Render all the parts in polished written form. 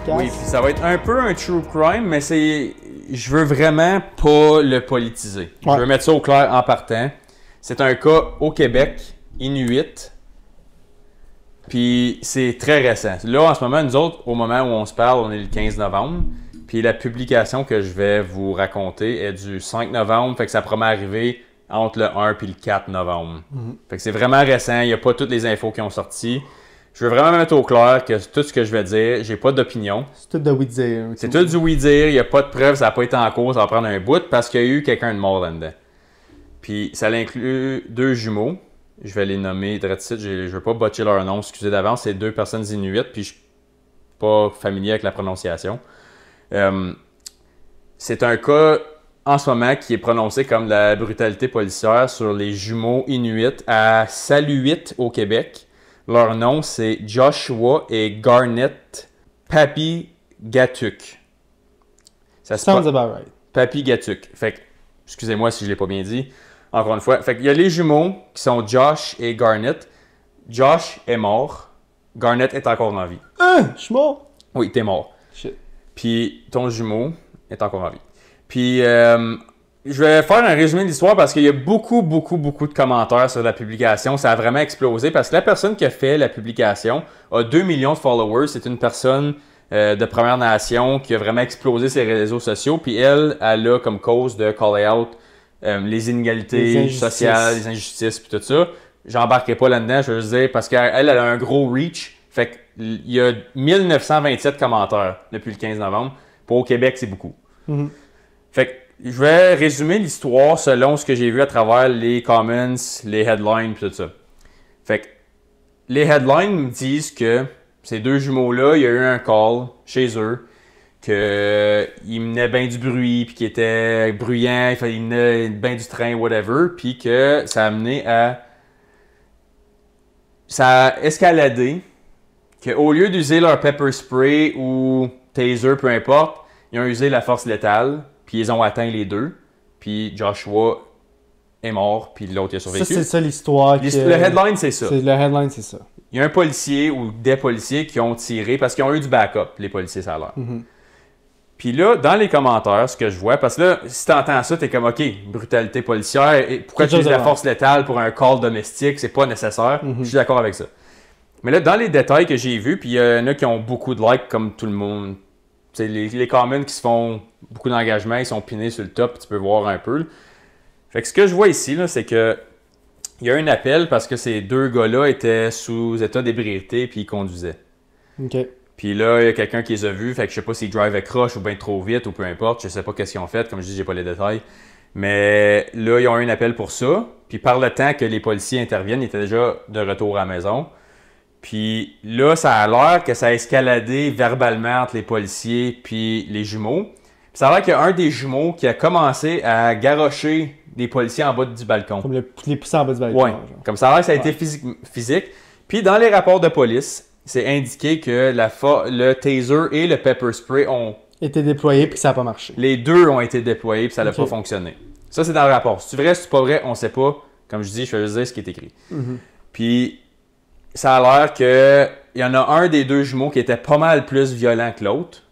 podcast. Oui, puis ça va être un peu un true crime, mais je veux vraiment pas le politiser. Ouais. Je veux mettre ça au clair en partant. C'est un cas au Québec, Inuit. Puis c'est très récent. Là, en ce moment, nous autres, au moment où on se parle, on est le 15 novembre. Puis la publication que je vais vous raconter est du 5 novembre. Fait que ça promet arriver entre le 1 et le 4 novembre. Fait que c'est vraiment récent. Il n'y a pas toutes les infos qui ont sorti. Je veux vraiment mettre au clair que tout ce que je vais dire, j'ai pas d'opinion. C'est tout de oui-dire. C'est tout du oui-dire. Il n'y a pas de preuves. Ça n'a pas été en cours. Ça va prendre un bout parce qu'il y a eu quelqu'un de mort là-dedans. Puis ça inclut 2 jumeaux. Je vais les nommer direct ici. Je ne veux pas botcher leur nom, excusez d'avance. C'est 2 personnes inuites, puis je ne suis pas familier avec la prononciation. C'est un cas en ce moment qui est prononcé comme la brutalité policière sur les jumeaux inuits à Saluit au Québec. Leur nom, c'est Joshua et Garnet Papi-Gatuk. Ça Sounds about right. Papi-Gatuk. Fait que, excusez-moi si je ne l'ai pas bien dit. Encore une fois. Fait qu'il y a les jumeaux qui sont Josh et Garnet. Josh est mort. Garnet est encore en vie. Je suis mort. Oui, t'es mort. Shit. Puis ton jumeau est encore en vie. Puis je vais faire un résumé de l'histoire parce qu'il y a beaucoup de commentaires sur la publication. Ça a vraiment explosé parce que la personne qui a fait la publication a 2 millions de followers. C'est une personne de Première Nation qui a vraiment explosé ses réseaux sociaux. Puis elle a comme cause de call out les inégalités sociales, les injustices, puis tout ça. J'embarquerai pas là-dedans, je veux juste dire, parce qu'elle a un gros reach. Fait qu'il y a 1927 commentaires depuis le 15 novembre. Pour au Québec, c'est beaucoup. Fait que je vais résumer l'histoire selon ce que j'ai vu à travers les comments, les headlines, puis tout ça. Fait que les headlines me disent que ces 2 jumeaux-là, il y a eu un call chez eux, qu'il menait bien du bruit, puis qu'il était bruyant, il menait bien du train, whatever, puis que ça a amené à... Ça a escaladé, qu'au lieu d'user leur pepper spray ou taser, peu importe, ils ont usé la force létale, puis ils ont atteint les 2, puis Joshua est mort, puis l'autre a survécu. Ça, c'est ça l'histoire. Le headline, c'est ça. Le headline, c'est ça. Il y a un policier ou des policiers qui ont tiré, parce qu'ils ont eu du backup, les policiers, ça a l'air. Puis là, dans les commentaires, ce que je vois, parce que là, si tu entends ça, t'es comme, OK, brutalité policière, et pourquoi tu uses la force létale pour un call domestique, c'est pas nécessaire. Je suis d'accord avec ça. Mais là, dans les détails que j'ai vus, puis il y en a qui ont beaucoup de likes, comme tout le monde. C'est les comments qui se font beaucoup d'engagement, ils sont pinés sur le top, tu peux voir un peu. Fait que ce que je vois ici, là, c'est que il y a un appel parce que ces 2 gars-là étaient sous état d'ébriété puis ils conduisaient. OK. Puis là, il y a quelqu'un qui les a vus, fait que je sais pas s'ils drivaient croche ou bien trop vite ou peu importe, je sais pas qu'est-ce qu'ils ont fait, comme je dis, j'ai pas les détails. Mais là, ils ont eu un appel pour ça, puis par le temps que les policiers interviennent, ils étaient déjà de retour à la maison. Puis là, ça a l'air que ça a escaladé verbalement entre les policiers puis les jumeaux. Puis ça a l'air qu'il y a un des jumeaux qui a commencé à garrocher des policiers en bas du balcon. Comme les pousser en bas du balcon. Oui, comme ça a l'air que ça a été physique. Puis dans les rapports de police, c'est indiqué que le taser et le pepper spray ont été déployés puis ça n'a pas marché. Les 2 ont été déployés puis ça n'a pas fonctionné. Ça, c'est dans le rapport. Si c'est vrai, si c'est pas vrai, on sait pas. Comme je dis, je vais juste dire ce qui est écrit. Puis ça a l'air qu'il y en a un des 2 jumeaux qui était pas mal plus violent que l'autre.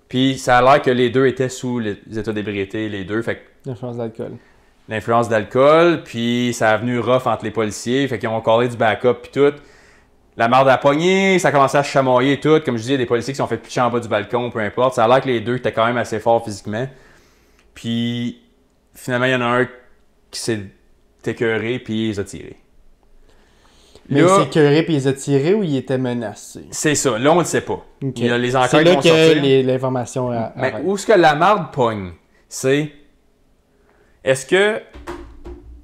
Puis ça a l'air que les 2 étaient sous les états d'ébriété, les 2. Fait l'influence d'alcool. L'influence d'alcool, puis ça a venu rough entre les policiers. Fait qu'ils ont collé du backup puis tout. La merde a pogné, ça a commencé à chamailler et tout. Comme je dis, il y a des policiers qui sont fait pitcher en bas du balcon, peu importe. Ça a l'air que les 2 étaient quand même assez forts physiquement. Puis finalement, il y en a un qui s'est écœuré puis il les a tirés. Mais là, il s'est écœuré puis il les a tirés ou il était menacé? C'est ça. Là, on ne le sait pas. Okay. Il y a les enquêtes c'est là qui vont sortir. que l'information Mais où est-ce que la marde pogne? C'est... Est-ce que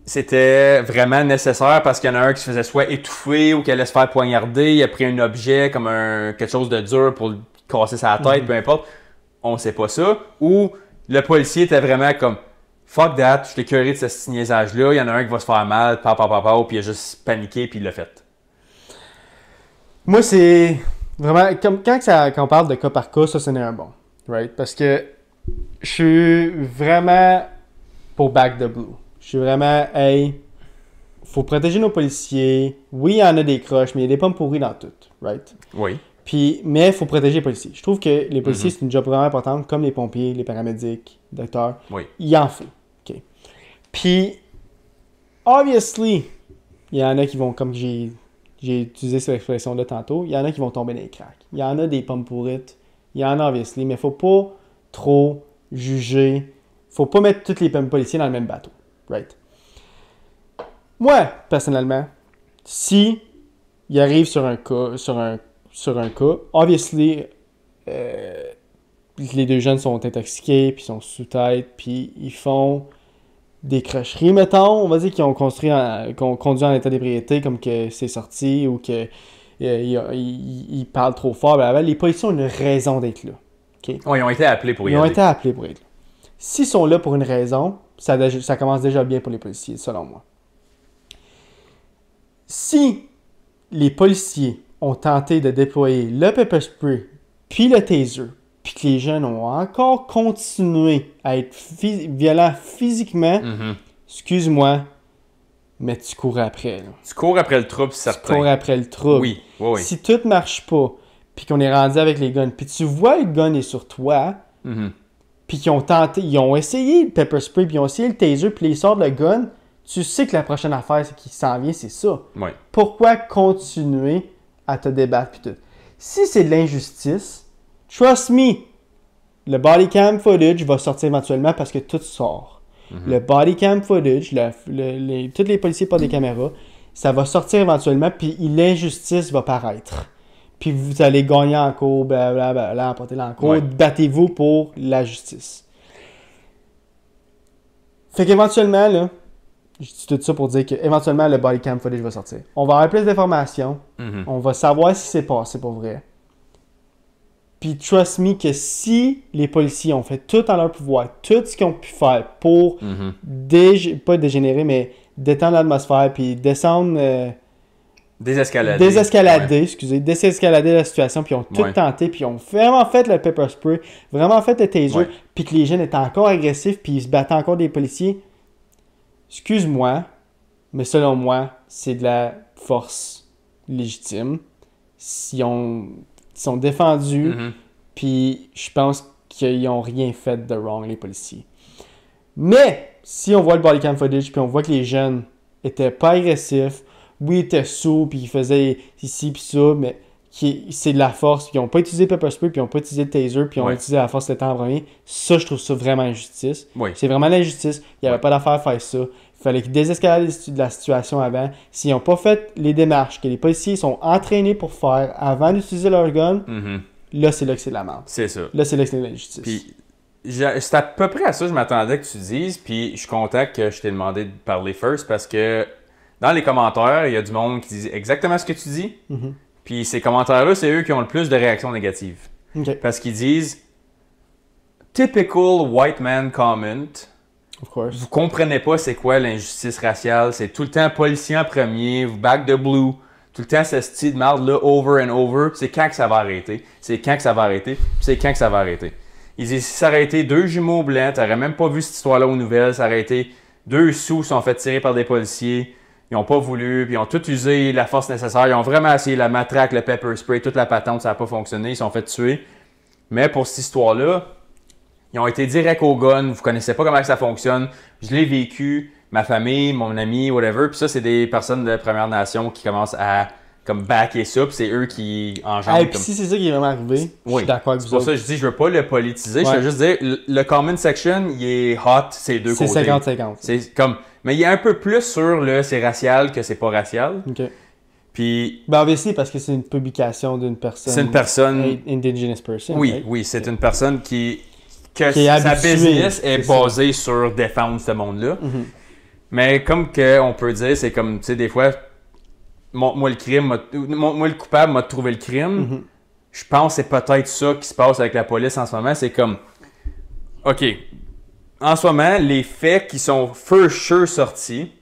c'était vraiment nécessaire parce qu'il y en a un qui se faisait soit étouffer ou qui allait se faire poignarder, il a pris un objet comme quelque chose de dur pour lui casser sa tête, peu importe. On ne sait pas ça. Ou le policier était vraiment comme fuck that, je suis écœuré de ce niaisage-là, il y en a un qui va se faire mal, puis il a juste paniqué puis il l'a fait. Moi, c'est vraiment, comme quand on parle de cas par cas, ça, c'en est un bon. Right? Parce que je suis vraiment pour back the blue. Je suis vraiment, hey, faut protéger nos policiers. Oui, il y en a des croches, mais il y a des pommes pourries dans tout. Right? Oui. Mais il faut protéger les policiers. Je trouve que les policiers, c'est une job vraiment importante, comme les pompiers, les paramédics, les docteurs. Oui. Ils en font. OK. Puis, obviously, il y en a qui vont, comme j'ai utilisé cette expression-là tantôt, il y en a qui vont tomber dans les cracks. Il y en a des pommes pourrites. Il y en a, obviously, mais il ne faut pas trop juger. Il ne faut pas mettre tous les policiers dans le même bateau. Right? Moi, personnellement, si il arrive sur un cas, obviously, les deux jeunes sont intoxiqués, puis sont sous tête, puis ils font des crocheries, mettons, on va dire qu'ils ont conduit en état d'ébriété, comme que c'est sorti, ou que ils parlent trop fort, blablabla. Les policiers ont une raison d'être là. Okay? Oui, ils ont été appelés pour y aller. Ils ont été appelés pour être là. S'ils sont là pour une raison, ça commence déjà bien pour les policiers, selon moi. Si les policiers ont tenté de déployer le pepper spray puis le taser, puis que les jeunes ont encore continué à être violents physiquement, excuse-moi, mais tu cours après. Là. Tu cours après le trouble, certain. Tu cours après le trouble. Oui, oui, oui. Si tout ne marche pas, puis qu'on est rendu avec les guns, puis tu vois le gun est sur toi, puis qu'ils ont tenté, ils ont essayé le pepper spray, puis ils ont essayé le taser, puis ils sortent le gun, tu sais que la prochaine affaire c'est qui s'en vient, c'est ça. Oui. Pourquoi continuer à te débattre puis tout? Si c'est de l'injustice, trust me, le body cam footage va sortir éventuellement parce que tout sort. Le body cam footage, tous les policiers portent des caméras, ça va sortir éventuellement puis l'injustice va paraître. Puis vous allez gagner en cours, blablabla, emporter-la en cours, battez-vous pour la justice. Fait qu'éventuellement, là, je dis tout ça pour dire qu'éventuellement, le body cam footage va sortir. On va avoir plus d'informations. On va savoir si c'est passé pour vrai. Puis, trust me que si les policiers ont fait tout en leur pouvoir, tout ce qu'ils ont pu faire pour pas dégénérer, mais détendre l'atmosphère, puis descendre... désescalader la situation, puis ils ont tout tenté, puis ils ont vraiment fait le pepper spray, vraiment fait le taser, puis que les jeunes étaient encore agressifs, puis ils se battaient encore des policiers. Excuse-moi, mais selon moi, c'est de la force légitime. Ils sont défendus, puis je pense qu'ils n'ont rien fait de wrong, les policiers. Mais, si on voit le body cam footage, puis on voit que les jeunes étaient pas agressifs, oui, ils étaient sous, puis ils faisaient ici, puis ça, mais c'est de la force, puis ils n'ont pas utilisé pepper spray, puis ils n'ont pas utilisé le taser, puis ils ont utilisé la force le temps en premier. Ça, je trouve ça vraiment injustice. C'est vraiment l'injustice. Il n'y avait pas d'affaire à faire ça. Il fallait qu'ils désescaladent la situation avant. S'ils n'ont pas fait les démarches que les policiers sont entraînés pour faire avant d'utiliser leur gun, là, c'est là que c'est de la merde. C'est ça. Là, c'est là que c'est de l'injustice. Puis, c'est à peu près à ça que je m'attendais que tu dises, puis je suis content que je t'ai demandé de parler first, parce que dans les commentaires, il y a du monde qui dit exactement ce que tu dis. Puis ces commentaires-là, c'est eux qui ont le plus de réactions négatives. Parce qu'ils disent « Typical white man comment. Of course. Vous comprenez pas c'est quoi l'injustice raciale. C'est tout le temps policier en premier, vous back de blue. Tout le temps ce style de merde-là, over and over. C'est quand que ça va arrêter? C'est quand que ça va arrêter? Puis c'est quand que ça va arrêter? » Ils disent « Si ça aurait été 2 jumeaux blancs, t'aurais même pas vu cette histoire-là aux nouvelles. Ça aurait été 2 sous qui sont fait tirer par des policiers. Ils n'ont pas voulu, puis ils ont tout usé la force nécessaire. Ils ont vraiment essayé la matraque, le pepper spray, toute la patente, ça n'a pas fonctionné. Ils se sont fait tuer. Mais pour cette histoire-là, ils ont été directs au gun. Vous connaissez pas comment ça fonctionne. Je l'ai vécu, ma famille, mon ami, whatever. Puis ça, c'est des personnes de Première Nation qui commencent à comme backer ça. Puis c'est eux qui engendrent. Puis si c'est ça qui est vraiment arrivé, je suis d'accord avec vous. C'est pour ça que je dis, je veux pas le politiser. Je veux juste dire, le comment section, il est hot, c'est deux côtés. C'est 50-50. C'est comme... Mais il y a un peu plus sur le c'est racial que c'est pas racial. Puis... Ben, obviously, parce que c'est une publication d'une personne... C'est une personne... Indigenous person. Oui, right? oui, c'est une personne qui est sa habituée, business est basée sur défendre ce monde-là. Mais comme on peut dire, c'est comme, tu sais, des fois, moi le coupable m'a trouvé le crime. Je pense que c'est peut-être ça qui se passe avec la police en ce moment. C'est comme, OK, en ce moment, les faits qui sont for sure sortis,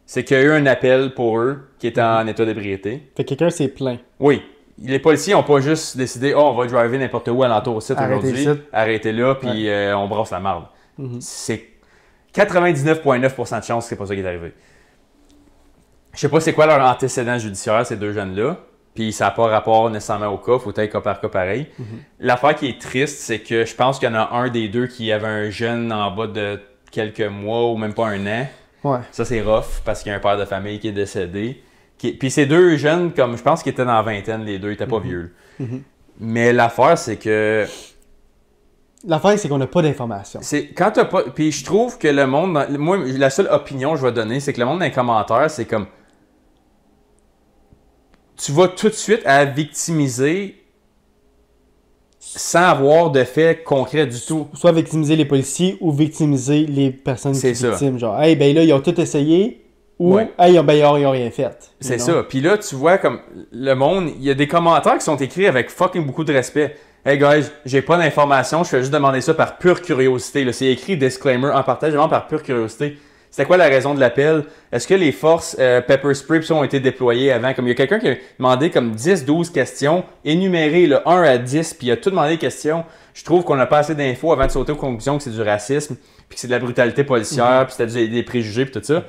c'est qu'il y a eu un appel pour eux qui était en état d'ébriété. Fait que quelqu'un s'est plaint. Oui. Les policiers n'ont pas juste décidé « Oh, on va driver n'importe où alentour au site aujourd'hui. Arrêtez là, puis on brasse la marde. C'est 99,9% de chance que c'est pas ça qui est arrivé. Je sais pas c'est quoi leur antécédent judiciaire, ces deux jeunes-là. Puis ça n'a pas rapport nécessairement au cas, faut être cas par cas pareil. L'affaire qui est triste, c'est que je pense qu'il y en a un des deux qui avait un jeune en bas de quelques mois ou même pas un an. Ouais. Ça, c'est rough parce qu'il y a un père de famille qui est décédé. Puis ces deux jeunes, comme je pense qu'ils étaient dans la vingtaine, les deux, ils étaient pas vieux. Mais l'affaire, c'est que... L'affaire, c'est qu'on n'a pas d'informations. C'est quand t'as pas... Puis je trouve que le monde... Moi, la seule opinion que je vais donner, c'est que le monde dans les commentaires, c'est comme... Tu vas tout de suite à victimiser sans avoir de fait concret du tout. Soit victimiser les policiers ou victimiser les personnes qui C'est ça. victimes. Genre, hey, ben là, ils ont tout essayé ou, Ouais. hey, ils ont rien fait. C'est ça. Puis là, tu vois comme le monde, il y a des commentaires qui sont écrits avec fucking beaucoup de respect. Hey guys, j'ai pas d'informations, je fais juste demander ça par pure curiosité. Là. C'est écrit disclaimer en partage, vraiment par pure curiosité. C'était quoi la raison de l'appel? Est-ce que les forces Pepper Spray ont été déployées avant? Comme il y a quelqu'un qui a demandé comme 10-12 questions, énumérées le 1 à 10, puis il a tout demandé des questions. Je trouve qu'on n'a pas assez d'infos avant de sauter aux conclusions que c'est du racisme, puis que c'est de la brutalité policière, puis c'était des préjugés, puis tout ça.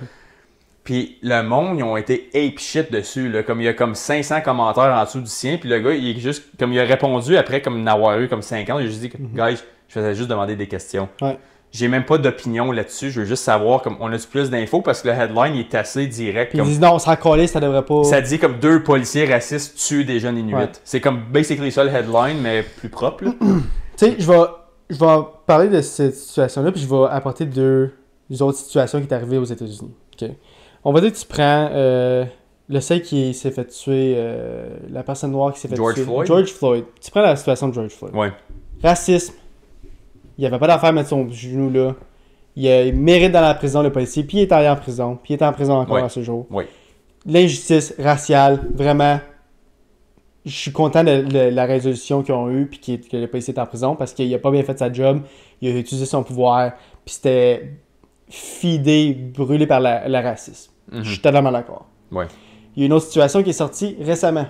Puis le monde, ils ont été ape shit dessus. Là. Comme il y a comme 500 commentaires en dessous du sien, puis le gars, il est juste, comme il a répondu après, comme n'avoir eu comme 50, il a juste dit, guys, je faisais juste demander des questions. Ouais. J'ai même pas d'opinion là-dessus, je veux juste savoir, comme on a plus d'infos parce que le headline est assez direct. Puis Comme, ils disent non, on s'en collait, ça devrait pas. ça dit comme 2 policiers racistes tuent des jeunes Inuits. Ouais. C'est comme basically ça le headline, mais plus propre. Là. Tu sais, je vais parler de cette situation-là, puis je vais apporter deux autres situations qui sont arrivées aux États-Unis. Okay? On va dire que tu prends le seul qui s'est fait tuer, la personne noire qui s'est fait tuer. George Floyd. Tu prends la situation de George Floyd. Ouais. Racisme. Il avait pas d'affaire à mettre son genou là. Il mérite dans la prison, le policier, puis il est allé en prison, puis il est en prison encore à ce jour. Oui. L'injustice raciale, vraiment, je suis content de la résolution qu'ils ont eue, puis que le policier est en prison, parce qu'il a pas bien fait sa job, il a utilisé son pouvoir, puis c'était fidé, brûlé par le racisme. Je suis totalement d'accord. Ouais. Il y a une autre situation qui est sortie récemment.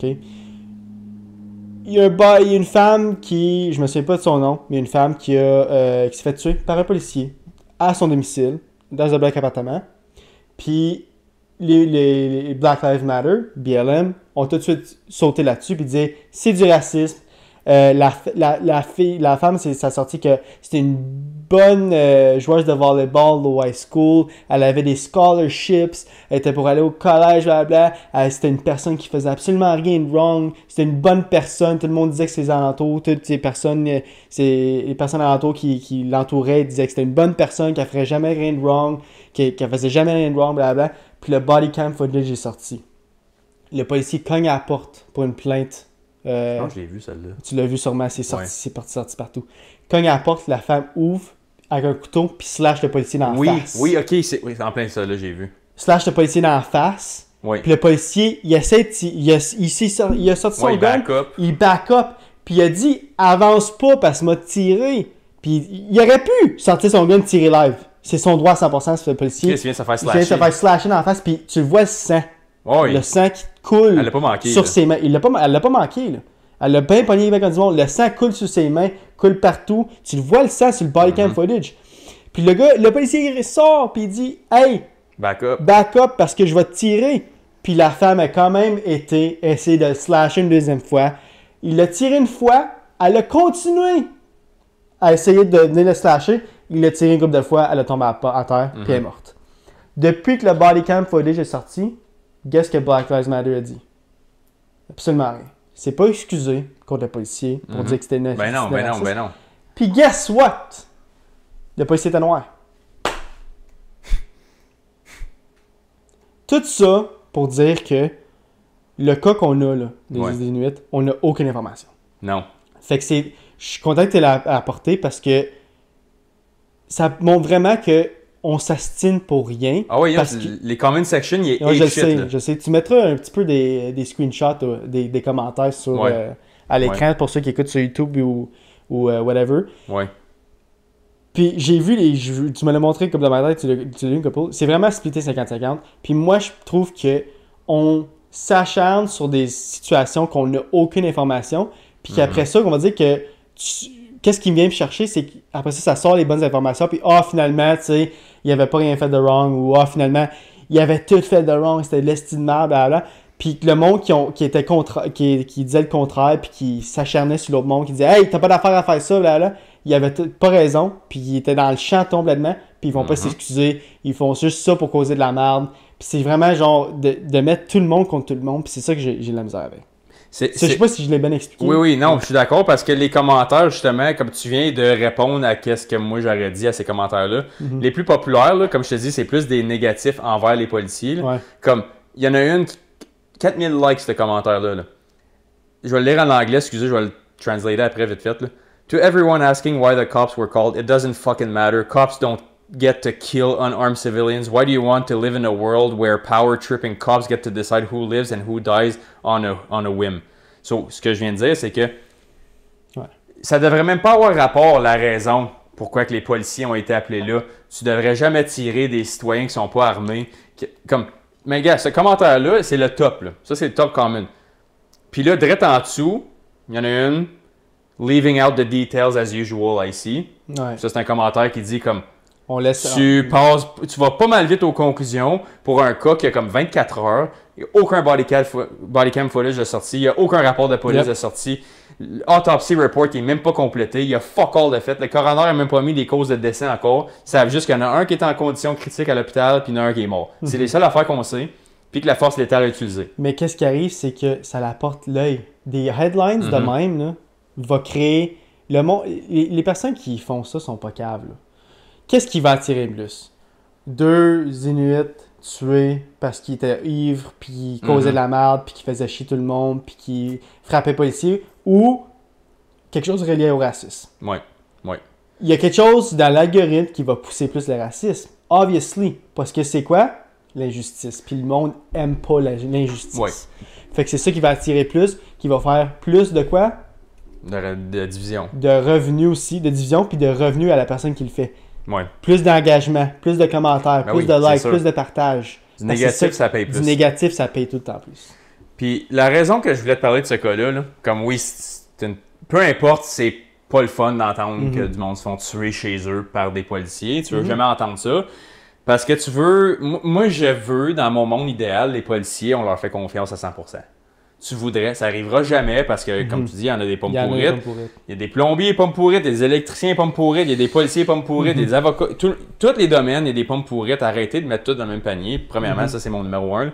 OK? Il y a une femme qui, je me souviens pas de son nom, mais une femme qui s'est fait tuer par un policier à son domicile, dans un bloc appartement. Puis les Black Lives Matter, BLM, ont tout de suite sauté là-dessus puis disaient c'est du racisme. La femme, ça a sorti que c'était une bonne joueuse de volleyball au high school. Elle avait des scholarships. Elle était pour aller au collège, blablabla. C'était une personne qui faisait absolument rien de wrong. C'était une bonne personne. Tout le monde disait que ses alentours, toutes les personnes alentours qui l'entouraient disaient que c'était une bonne personne, qu'elle ferait jamais rien de wrong, qu'elle faisait jamais rien de wrong, blablabla. Puis le body cam footage est sorti. Le policier cogne à la porte pour une plainte. Non, je l'ai vu celle-là. Tu l'as vu sûrement, c'est sorti partout. Cogne à la porte, la femme ouvre avec un couteau puis slash le policier dans la face. Oui, ok, c'est en plein ça, là, j'ai vu. Slash le policier dans la face. Oui. Puis le policier, il a sorti son gun, il back up, puis il a dit avance pas parce qu'il m'a tiré. Puis il aurait pu sortir son gun tirer live. C'est son droit à 100%, ce policier. Il vient de se faire Il vient de se faire slasher dans la face, puis tu le vois le sang. Oh, oui. Le sang qui coule Elle l'a pas manqué, sur là. ses mains. Elle l'a pas manqué, là. Elle l'a bien pogné avec du monde. Le sang coule sur ses mains, coule partout. Tu le vois le sang sur le body cam footage. Puis le policier il sort, puis il dit hey, back up parce que je vais te tirer. Puis la femme a quand même essayé de le slasher une deuxième fois. Il l'a tiré une fois, elle a continué à essayer de venir le slasher. Il l'a tiré une couple de fois, elle a tombé à terre, puis elle est morte. Depuis que le body cam footage est sorti, qu'est-ce que Black Lives Matter a dit? Absolument rien. C'est pas excusé contre le policier pour dire que c'était une Ben non. Puis guess what? Le policier était noir. Tout ça pour dire que le cas qu'on a là, des Inuits, on n'a aucune information. Non. Fait que je suis content que tu l'aies apporté parce que ça montre vraiment que on s'astine pour rien. Ah oui, parce les comment section, il est je sais. Tu mettras un petit peu des screenshots, des commentaires sur, à l'écran pour ceux qui écoutent sur YouTube ou whatever. Ouais. Puis j'ai vu tu me l'as montré comme de ma tête, tu l'as vu une couple. C'est vraiment splitté 50-50. Puis moi, je trouve que on s'acharne sur des situations qu'on n'a aucune information. Puis qu'après ça, on va dire que qu'est-ce qui vient me chercher, c'est qu'après ça sort les bonnes informations. Puis finalement, tu sais, il avait pas rien fait de wrong. Ou finalement, il avait tout fait de wrong. C'était de l'estime de merde, blablabla. Puis le monde qui était qui disait le contraire, puis qui s'acharnait sur l'autre monde, qui disait « Hey, t'as pas d'affaire à faire ça, là, là. » Il avait pas raison, puis il était dans le champ complètement, puis ils vont pas s'excuser, ils font juste ça pour causer de la merde. Puis c'est vraiment genre de mettre tout le monde contre tout le monde, puis c'est ça que j'ai de la misère avec. Je sais pas si je l'ai bien expliqué. Oui, non, je suis d'accord parce que les commentaires, justement, comme tu viens de répondre à ce que moi j'aurais dit à ces commentaires-là, les plus populaires, là, comme je te dis, c'est plus des négatifs envers les policiers. Là. Ouais. Comme, il y en a une, 4000 likes, ce commentaire-là. Là. Je vais le lire en anglais, excusez, je vais le translater après, vite fait. Là. To everyone asking why the cops were called, it doesn't fucking matter. Cops don't get to kill unarmed civilians. Why do you want to live in a world where power-tripping cops get to decide who lives and who dies on a whim? So, ce que je viens de dire, c'est que ça devrait même pas avoir rapport la raison pourquoi que les policiers ont été appelés là. Tu devrais jamais tirer des citoyens qui sont pas armés. Mais gars, ce commentaire-là, c'est le top. Là. Ça, c'est le top common. Puis là, direct en dessous, il y en a une. Leaving out the details as usual, I see. Ouais. Ça, c'est un commentaire qui dit comme on laisse... tu vas pas mal vite aux conclusions pour un cas qui a comme 24 heures. Il n'y a aucun body cam footage de sortie. Il n'y a aucun rapport de police de sortie. L'autopsy report n'est même pas complété. Il y a fuck all de fait. Le coroner n'a même pas mis les causes de décès encore. Ils savent juste qu'il y en a un qui est en condition critique à l'hôpital puis il y en a un qui est mort. C'est les seules affaires qu'on sait. Puis que la force létale a utilisée. Mais qu'est-ce qui arrive, c'est que ça apporte l'œil. Des headlines de même, là, va créer... Les personnes qui font ça sont pas caves. Là. Qu'est-ce qui va attirer plus? 2 Inuits tués parce qu'ils étaient ivres, puis qu'ils causaient de la merde, puis qu'ils faisaient chier tout le monde, puis qu'ils frappaient les policiers, ou quelque chose relié au racisme. Oui. Il y a quelque chose dans l'algorithme qui va pousser plus le racisme. Obviously. Parce que c'est quoi? L'injustice. Puis le monde aime pas l'injustice. Oui. Fait que c'est ça qui va attirer plus, qui va faire plus de quoi? De division. De revenus aussi, de division, puis de revenus à la personne qui le fait. Ouais. Plus d'engagement, plus de commentaires, plus de likes, plus de partages. Du négatif, ça paye plus. Du négatif, ça paye tout le temps plus. Puis la raison que je voulais te parler de ce cas-là, là, comme oui, peu importe, c'est pas le fun d'entendre que du monde se font tuer chez eux par des policiers. Tu veux jamais entendre ça. Parce que tu veux... Moi, je veux, dans mon monde idéal, les policiers, on leur fait confiance à 100%. Tu voudrais, ça arrivera jamais parce que, comme tu dis, il y en a des pommes pourrites. Il y a des plombiers pommes pourrites, des électriciens pommes pourrites, il y a des policiers pommes pourrites, des avocats. Tous les domaines, il y a des pommes pourrites. Arrêtez de mettre tout dans le même panier. Premièrement, ça, c'est mon numéro 1.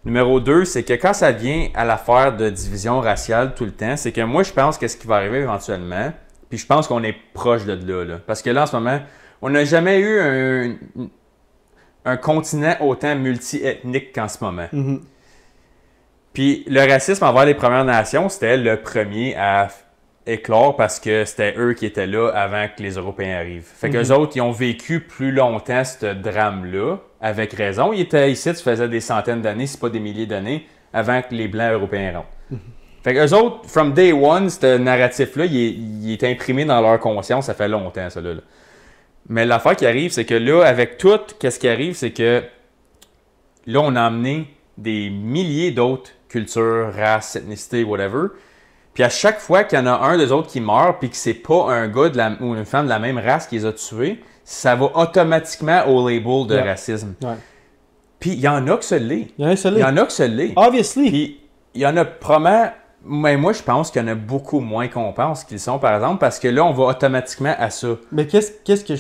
Numéro 2, c'est que quand ça vient à l'affaire de division raciale tout le temps, c'est que moi, je pense que ce qui va arriver éventuellement, puis je pense qu'on est proche de là. Parce que là, en ce moment, on n'a jamais eu un continent autant multi-ethnique qu'en ce moment. Puis le racisme envers les Premières Nations, c'était le premier à éclore parce que c'était eux qui étaient là avant que les Européens arrivent. Fait qu'eux autres, ils ont vécu plus longtemps ce drame-là, avec raison. Ils étaient ici, ça faisait des centaines d'années, si pas des milliers d'années, avant que les Blancs européens rentrent. Fait qu'eux autres, from day one, ce narratif-là, il est imprimé dans leur conscience, ça fait longtemps, ça là. Mais l'affaire qui arrive, c'est que là, avec tout, qu'est-ce qui arrive, c'est que là, on a amené des milliers d'autres cultures, races, ethnicités, whatever. Puis à chaque fois qu'il y en a un des autres qui meurt, puis que c'est pas un gars ou une femme de la même race qui les a tués, ça va automatiquement au label de racisme. Ouais. Puis il y en a que ça l'est. Il y en a que ça l'est. Obviously. Puis il y en a probablement... Mais moi, je pense qu'il y en a beaucoup moins qu'on pense qu'ils sont, par exemple, parce que là, on va automatiquement à ça. Mais qu'est-ce que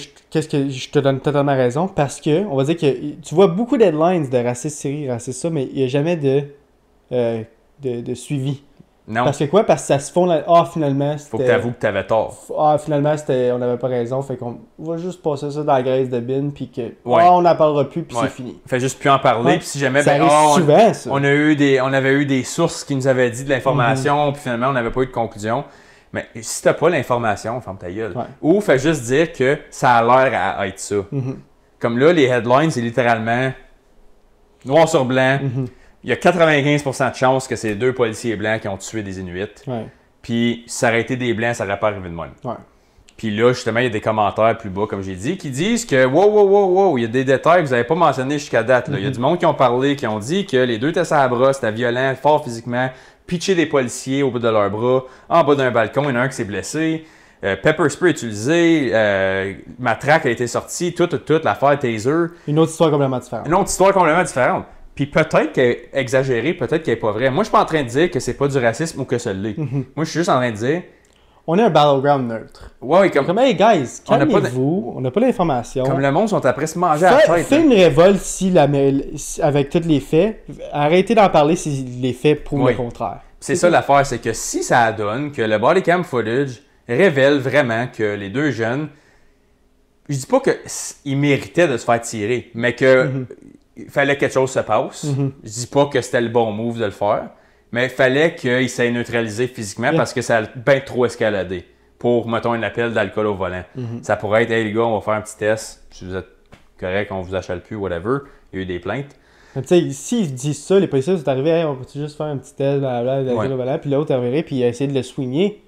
je te donne totalement raison, parce que, on va dire que tu vois beaucoup d'headlines de racistes série, racistes ça, mais il n'y a jamais de suivi. Non. Parce que quoi? Parce que ça se fond là. Ah, finalement, c'était... Faut que tu avoues que tu avais tort. Ah, finalement, on n'avait pas raison. Fait qu'on va juste passer ça dans la graisse de bin, puis que... on n'en parlera plus, puis c'est fini. Fait juste plus en parler, puis si jamais... Ça arrive souvent, ça. On avait eu des sources qui nous avaient dit de l'information, puis finalement, on n'avait pas eu de conclusion. Mais si t'as pas l'information, ferme ta gueule. Ouais. Ou fais juste dire que ça a l'air à être ça. Comme là, les headlines, c'est littéralement noir sur blanc. Il y a 95% de chances que c'est 2 policiers blancs qui ont tué des Inuits. Ouais. Puis, si ça aurait été des blancs, ça n'aurait pas arrivé de même. Ouais. Puis là, justement, il y a des commentaires plus bas, comme j'ai dit, qui disent que wow, il y a des détails que vous n'avez pas mentionnés jusqu'à date. Là. Il y a du monde qui ont parlé, qui ont dit que les 2 étaient sur la bras, c'était violent, fort physiquement, pitcher des policiers au bout de leurs bras, en bas d'un balcon, il y en a un qui s'est blessé. Pepper spray utilisé, matraque a été sortie, toute l'affaire taser. Une autre histoire complètement différente. Une autre histoire complètement différente. Puis peut-être qu'elle est exagérée, peut-être qu'elle n'est pas vraie. Moi, je suis pas en train de dire que c'est pas du racisme ou que ça l'est. Moi, je suis juste en train de dire... On est un battleground neutre. Ouais, Comme, hey guys, on n'a pas calmez-vous, on n'a pas l'information. Comme le monde sont après se manger à la tête. Fais une révolte avec tous les faits. Arrêtez d'en parler si les faits prouvent le contraire. C'est ça l'affaire, c'est que si ça donne que le body cam footage révèle vraiment que les deux jeunes, je dis pas qu'ils méritaient de se faire tirer, mais que il fallait que quelque chose se passe. Je dis pas que c'était le bon move de le faire, mais il fallait qu'ils s'aient neutralisé physiquement parce que ça a bien trop escaladé pour, mettons, un appel d'alcool au volant. Ça pourrait être, hey les gars, on va faire un petit test, si vous êtes correct, on vous achale plus, whatever. Il y a eu des plaintes. Tu sais, s'ils disent ça, les policiers sont arrivés, hey, on peut juste faire un petit test, d'alcool au volant, puis l'autre est arrivé, puis il a essayé de le swinger.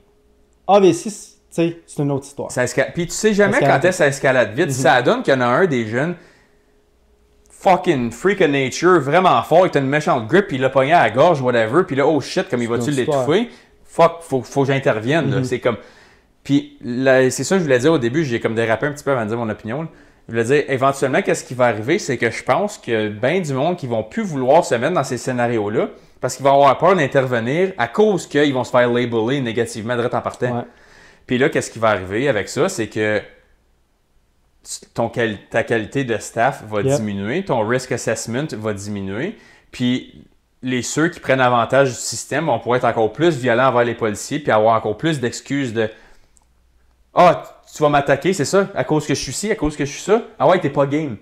Ah, mais si, tu sais, c'est une autre histoire. Puis tu sais jamais quand est-ce que ça escalade vite. Ça donne qu'il y en a un des jeunes fucking freak of nature, vraiment fort, il a une méchante grip, puis il l'a pogné à la gorge, whatever, puis là, oh shit, comme il va-tu l'étouffer? Fuck, faut que j'intervienne, là. C'est comme... Puis c'est ça que je voulais dire au début, j'ai comme dérapé un petit peu avant de dire mon opinion, là. Je voulais dire, éventuellement, qu'est-ce qui va arriver, c'est que je pense qu'il y a bien du monde qui vont plus vouloir se mettre dans ces scénarios-là, parce qu'ils vont avoir peur d'intervenir à cause qu'ils vont se faire labeler négativement direct en partant. Ouais. Puis là, qu'est-ce qui va arriver avec ça, c'est que ta qualité de staff va diminuer, ton risk assessment va diminuer, puis ceux qui prennent avantage du système vont pouvoir être encore plus violents envers les policiers, puis avoir encore plus d'excuses de « Ah, tu vas m'attaquer, c'est ça? À cause que je suis ci, à cause que je suis ça? Ah ouais, t'es pas game. »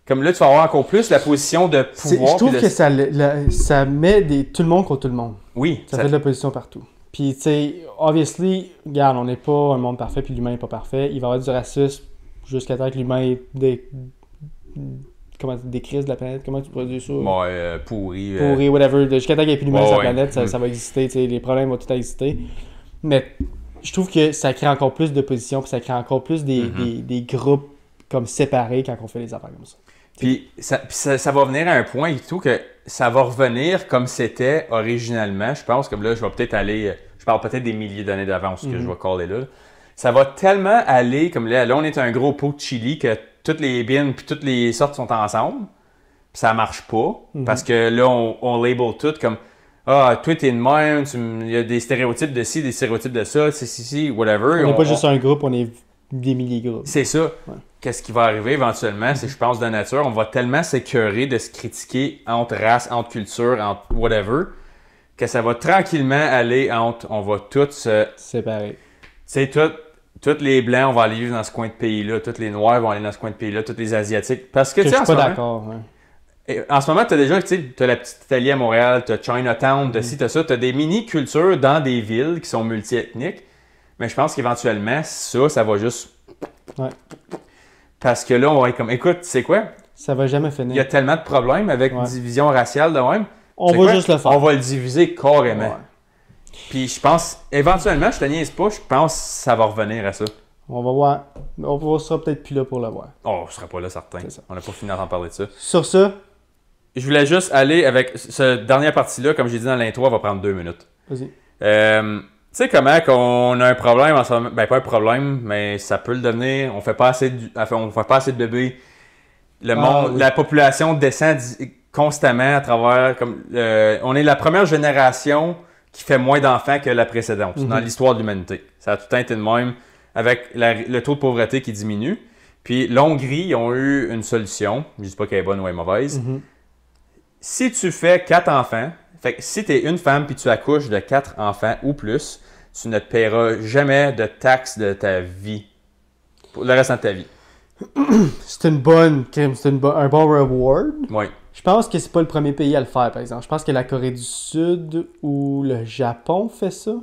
Comme là, tu vas avoir encore plus la position de pouvoir. Je trouve que ça met tout le monde contre tout le monde. Oui. Ça fait de l'opposition partout. Puis, tu sais, obviously, regarde, on n'est pas un monde parfait, puis l'humain n'est pas parfait. Il va y avoir du racisme jusqu'à temps que l'humain décrisse de la planète. Comment tu produis ça? Bon, pourri. Pourri, whatever. Jusqu'à temps qu'il n'y ait plus d'humain sur la planète, ça va exister. Tu sais, les problèmes vont tout exister. Mais je trouve que ça crée encore plus d'opposition, puis ça crée encore plus des groupes comme séparés quand on fait des affaires comme ça. Puis ça va venir à un point et tout que ça va revenir comme c'était originalement. Je pense, comme là, je vais peut-être aller... Je parle peut-être des milliers d'années d'avance que je vais caller là. Ça va tellement aller, comme là, on est un gros pot de chili que toutes les bines puis toutes les sortes sont ensemble. Puis ça marche pas. Parce que là, on label tout comme ah, toi t'es de même, il y a des stéréotypes de ci, des stéréotypes de ça, ci, whatever. On n'est pas juste un groupe, on est des milliers de groupes. C'est ça. Ouais. Qu'est-ce qui va arriver éventuellement, c'est je pense de nature, on va tellement s'écœurer de se critiquer entre races, entre cultures, entre whatever, que ça va tranquillement aller entre, on va tous se séparer. Tu sais, tous les Blancs, on va aller vivre dans ce coin de pays-là. Tous les Noirs vont aller dans ce coin de pays-là. Tous les Asiatiques. Parce que, tu sais, je suis pas d'accord. En ce moment, tu as déjà, tu sais, tu as la petite Italie à Montréal, tu as Chinatown, tu as ci, tu as ça. Tu as des mini-cultures dans des villes qui sont multi-ethniques. Mais je pense qu'éventuellement, ça va juste... Ouais. Parce que là, on va être comme, écoute, tu sais quoi? Ça va jamais finir. Il y a tellement de problèmes avec division raciale de même. On va juste le faire. On va le diviser carrément. Ouais. Puis je pense, éventuellement, je te niaise pas, je pense que ça va revenir à ça. On va voir. On sera peut-être plus là pour le voir. Oh, je serai pas là, certain. On n'a pas fini d'en parler de ça. Sur ça, je voulais juste aller avec cette dernière partie-là, comme j'ai dit dans l'intro, elle va prendre 2 minutes. Vas-y. Tu sais comment qu'on a un problème en ce moment? Ben, pas un problème, mais ça peut le devenir. On fait pas assez de bébés. Le monde, la population descend constamment à travers... on est la première génération qui fait moins d'enfants que la précédente dans l'histoire de l'humanité. Ça a tout le temps été de même, avec le taux de pauvreté qui diminue. Puis l'Hongrie, ils ont eu une solution. Je ne dis pas qu'elle est bonne ou elle est mauvaise. Si tu fais 4 enfants, fait que si tu es une femme puis tu accouches de 4 enfants ou plus, tu ne te paieras jamais de taxes de ta vie pour le restant de ta vie. C'est un bon reward. Oui. Je pense que c'est pas le premier pays à le faire, par exemple. Je pense que la Corée du Sud ou le Japon fait ça.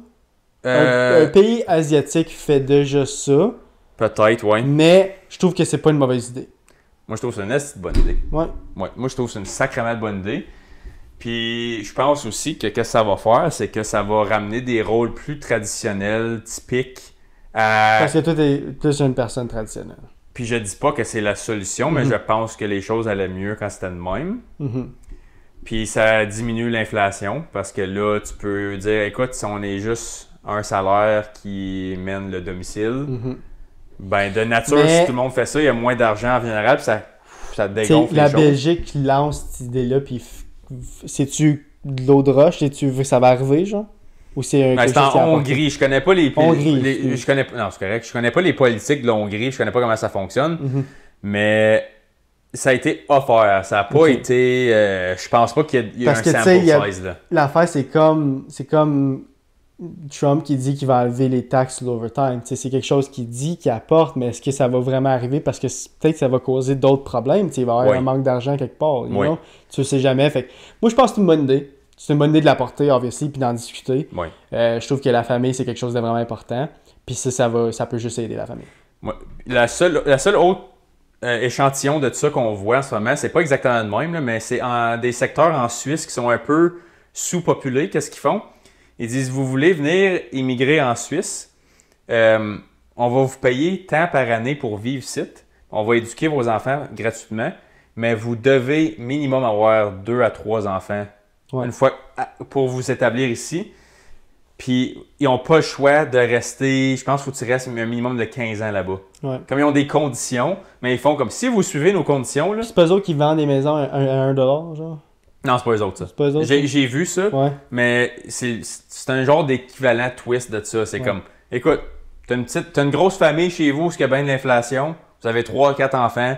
Un pays asiatique fait déjà ça. Peut-être, oui. Mais je trouve que c'est pas une mauvaise idée. Moi, je trouve que c'est une bonne idée. Ouais. Moi, je trouve que c'est une sacrément bonne idée. Puis, je pense aussi que ce que ça va faire, c'est que ça va ramener des rôles plus traditionnels, typiques. Parce que toi, t'es une personne traditionnelle. Puis, je dis pas que c'est la solution, mais je pense que les choses allaient mieux quand c'était de même. Puis, ça diminue l'inflation parce que là, tu peux dire, écoute, si on est juste un salaire qui mène le domicile, ben de nature, si tout le monde fait ça, il y a moins d'argent en général, puis ça dégonfle les la choses. Belgique lance cette idée-là, puis c'est-tu de l'eau de roche? C'est-tu que ça va arriver, genre? Ou c'est c'est en Hongrie. Je connais pas les... Hongrie. Je connais, non, c'est correct. Je connais pas les politiques de la Hongrie. Je connais pas comment ça fonctionne. Mais ça a été offert. Ça a pas été... je pense pas qu'il y a un sample size, là. L'affaire, c'est comme Trump qui dit qu'il va enlever les taxes sur l'overtime. C'est quelque chose qu'il dit, qu'il apporte, mais est-ce que ça va vraiment arriver? Parce que peut-être que ça va causer d'autres problèmes. Il va y avoir un manque d'argent quelque part. Tu ne sais jamais. Fait que, moi, je pense que c'est une bonne idée. C'est une bonne idée de l'apporter, obviously, puis d'en discuter. Je trouve que la famille, c'est quelque chose de vraiment important. Puis ça peut juste aider la famille. La seule autre échantillon de ça qu'on voit en ce moment, c'est pas exactement le même, là, mais c'est des secteurs en Suisse qui sont un peu sous-populés. Qu'est-ce qu'ils font? Ils disent, vous voulez venir immigrer en Suisse, on va vous payer tant par année pour vivre ici. On va éduquer vos enfants gratuitement, mais vous devez minimum avoir 2 à 3 enfants une fois pour vous établir ici. Puis, ils n'ont pas le choix de rester, je pense qu'il faut que tu restes un minimum de 15 ans là-bas. Comme ils ont des conditions, mais ils font comme si vous suivez nos conditions. Là, c'est pas eux autres qui vendent des maisons à 1$, genre? Non, c'est pas eux autres, ça. C'est pas eux autres, j'ai vu ça, mais c'est un genre d'équivalent twist de ça. C'est comme, écoute, t'as une grosse famille chez vous, où il y a bien de l'inflation, vous avez 3-4 enfants,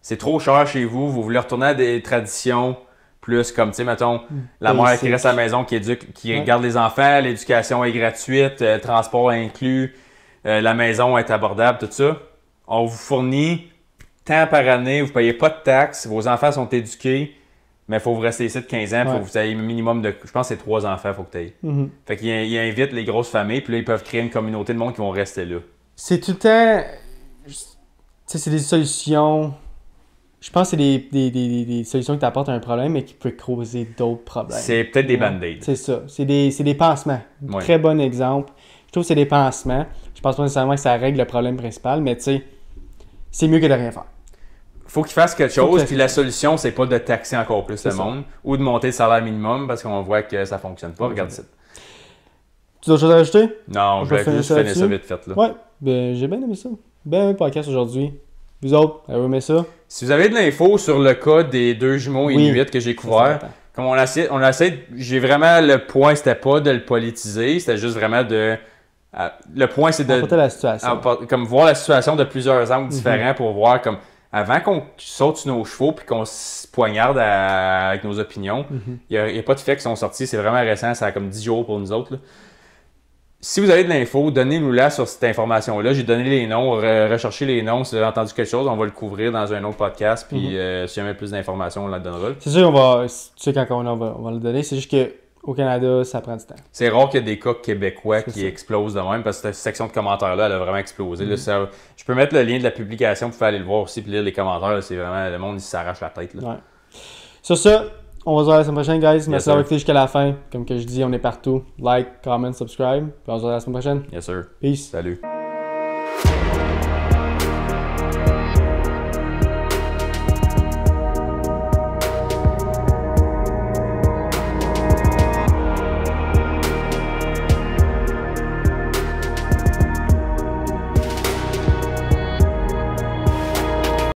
c'est trop cher chez vous, vous voulez retourner à des traditions plus comme, tu sais, mettons, la mère qui reste à la maison, qui garde les enfants, l'éducation est gratuite, le transport inclus, la maison est abordable, tout ça. On vous fournit tant par année, vous ne payez pas de taxes, vos enfants sont éduqués, mais il faut vous rester ici de 15 ans, il faut que vous ayez un minimum de, je pense que c'est 3 enfants, il faut que tu aies. Fait qu'ils invitent les grosses familles, puis là, ils peuvent créer une communauté de monde qui vont rester là. C'est tout le temps, tu sais, c'est des solutions... Je pense que c'est des solutions qui t'apportent un problème, mais qui peuvent causer d'autres problèmes. C'est peut-être des band-aids. C'est ça. C'est des pansements. Très bon exemple. Je trouve que c'est des pansements. Je pense pas nécessairement que ça règle le problème principal, mais tu sais, c'est mieux que de rien faire. Faut qu'ils fassent quelque chose, puis la solution, c'est pas de taxer encore plus le monde, ou de monter le salaire minimum, parce qu'on voit que ça fonctionne pas. Regarde ça. Tu as autre chose à ajouter? Non, je vais juste finir ça vite fait. Là. Ouais, ben, j'ai bien aimé ça. Bien aimé le podcast aujourd'hui. Vous autres, avez aimé ça? Si vous avez de l'info sur le cas des 2 jumeaux inuits que j'ai couvert, comme on essaie, j'ai vraiment le point, c'était pas de le politiser, c'était juste vraiment de... le point, c'est de... Apporter la situation. Comme voir la situation de plusieurs angles différents pour voir comme... Avant qu'on saute sur nos chevaux puis qu'on se poignarde avec nos opinions, il n'y a pas de faits qui sont sortis, c'est vraiment récent, ça a comme 10 jours pour nous autres. Là. Si vous avez de l'info, donnez-nous-la sur cette information-là. J'ai donné les noms, recherchez les noms. Si vous avez entendu quelque chose, on va le couvrir dans un autre podcast. Puis si jamais plus d'informations, on la donnera. C'est sûr, tu sais, quand on va le donner, c'est juste qu'au Canada, ça prend du temps. C'est rare qu'il y ait des cas québécois qui explosent de même parce que cette section de commentaires-là, elle a vraiment explosé. Là, je peux mettre le lien de la publication pour aller le voir aussi puis lire les commentaires. Là, c'est vraiment le monde, il s'arrache la tête. Là. Ouais. Sur ça, on va se voir la semaine prochaine, guys. Merci d'avoir écouté jusqu'à la fin. Comme que je dis, on est partout. Like, comment, subscribe. Puis on se voit la semaine prochaine. Yes, sir. Peace. Salut.